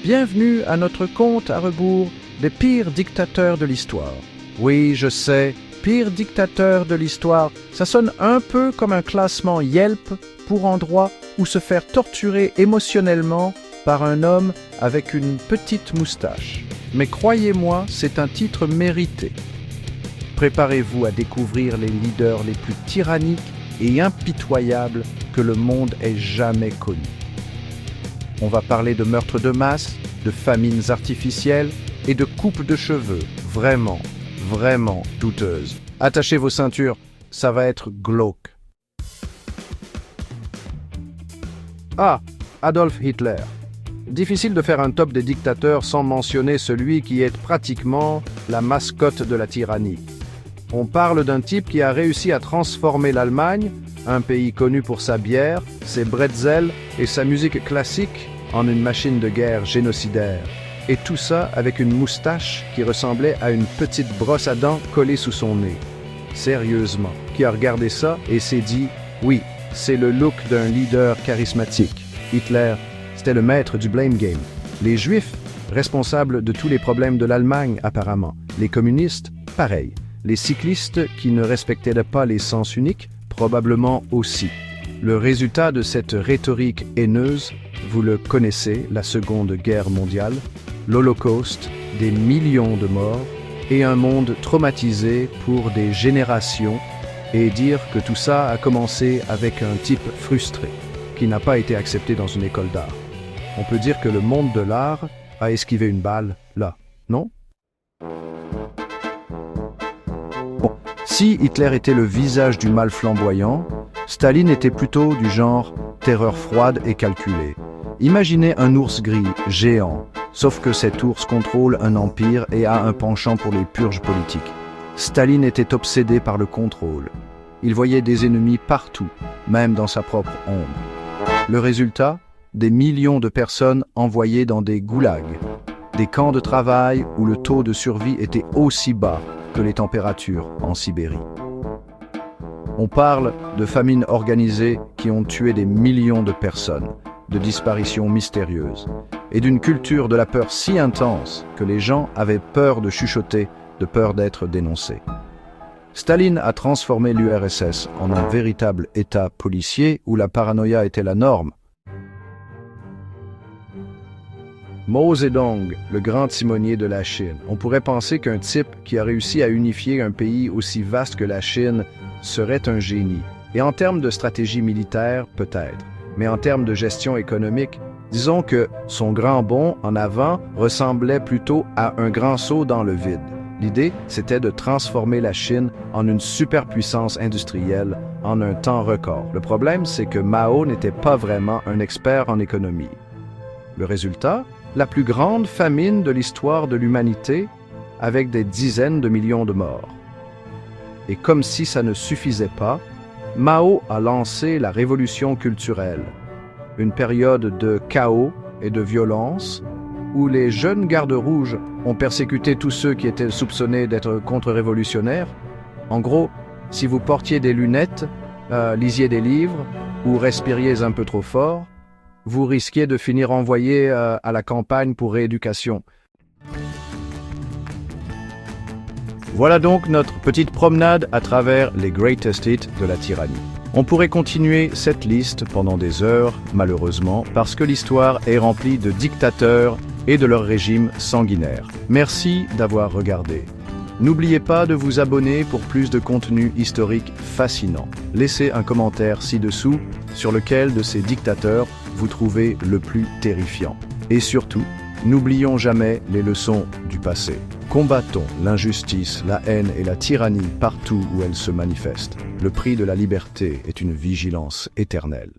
Bienvenue à notre compte à rebours des pires dictateurs de l'histoire. Oui, je sais, pire dictateur de l'histoire, ça sonne un peu comme un classement Yelp pour endroits où se faire torturer émotionnellement par un homme avec une petite moustache. Mais croyez-moi, c'est un titre mérité. Préparez-vous à découvrir les leaders les plus tyranniques et impitoyables que le monde ait jamais connus. On va parler de meurtres de masse, de famines artificielles et de coupes de cheveux vraiment douteuses. Attachez vos ceintures, ça va être glauque. Ah, Adolf Hitler. Difficile de faire un top des dictateurs sans mentionner celui qui est pratiquement la mascotte de la tyrannie. On parle d'un type qui a réussi à transformer l'Allemagne, un pays connu pour sa bière, ses bretzels et sa musique classique, en une machine de guerre génocidaire. Et tout ça avec une moustache qui ressemblait à une petite brosse à dents collée sous son nez. Sérieusement, qui a regardé ça et s'est dit « Oui, c'est le look d'un leader charismatique. » Hitler, c'était le maître du blame game. Les Juifs, responsables de tous les problèmes de l'Allemagne apparemment. Les communistes, pareil. Les cyclistes qui ne respectaient pas les sens uniques, probablement aussi. Le résultat de cette rhétorique haineuse, vous le connaissez, la Seconde Guerre mondiale, l'Holocauste, des millions de morts et un monde traumatisé pour des générations, et dire que tout ça a commencé avec un type frustré, qui n'a pas été accepté dans une école d'art. On peut dire que le monde de l'art a esquivé une balle, là, non? Bon, si Hitler était le visage du mal flamboyant, Staline était plutôt du genre terreur froide et calculée. Imaginez un ours gris, géant, sauf que cet ours contrôle un empire et a un penchant pour les purges politiques. Staline était obsédé par le contrôle. Il voyait des ennemis partout, même dans sa propre ombre. Le résultat? Des millions de personnes envoyées dans des goulags, des camps de travail où le taux de survie était aussi bas que les températures en Sibérie. On parle de famines organisées qui ont tué des millions de personnes, de disparitions mystérieuses, et d'une culture de la peur si intense que les gens avaient peur de chuchoter, de peur d'être dénoncés. Staline a transformé l'URSS en un véritable État policier où la paranoïa était la norme. Mao Zedong, le grand timonier de la Chine. On pourrait penser qu'un type qui a réussi à unifier un pays aussi vaste que la Chine serait un génie. Et en termes de stratégie militaire, peut-être. Mais en termes de gestion économique, disons que son grand bond en avant ressemblait plutôt à un grand saut dans le vide. L'idée, c'était de transformer la Chine en une superpuissance industrielle en un temps record. Le problème, c'est que Mao n'était pas vraiment un expert en économie. Le résultat? La plus grande famine de l'histoire de l'humanité, avec des dizaines de millions de morts. Et comme si ça ne suffisait pas, Mao a lancé la révolution culturelle, une période de chaos et de violence où les jeunes gardes rouges ont persécuté tous ceux qui étaient soupçonnés d'être contre-révolutionnaires. En gros, si vous portiez des lunettes, lisiez des livres ou respiriez un peu trop fort, vous risquiez de finir envoyé à la campagne pour rééducation. Voilà donc notre petite promenade à travers les greatest hits de la tyrannie. On pourrait continuer cette liste pendant des heures, malheureusement, parce que l'histoire est remplie de dictateurs et de leurs régimes sanguinaires. Merci d'avoir regardé. N'oubliez pas de vous abonner pour plus de contenu historique fascinant. Laissez un commentaire ci-dessous sur lequel de ces dictateurs vous trouvez le plus terrifiant. Et surtout, n'oublions jamais les leçons du passé. Combattons l'injustice, la haine et la tyrannie partout où elles se manifestent. Le prix de la liberté est une vigilance éternelle.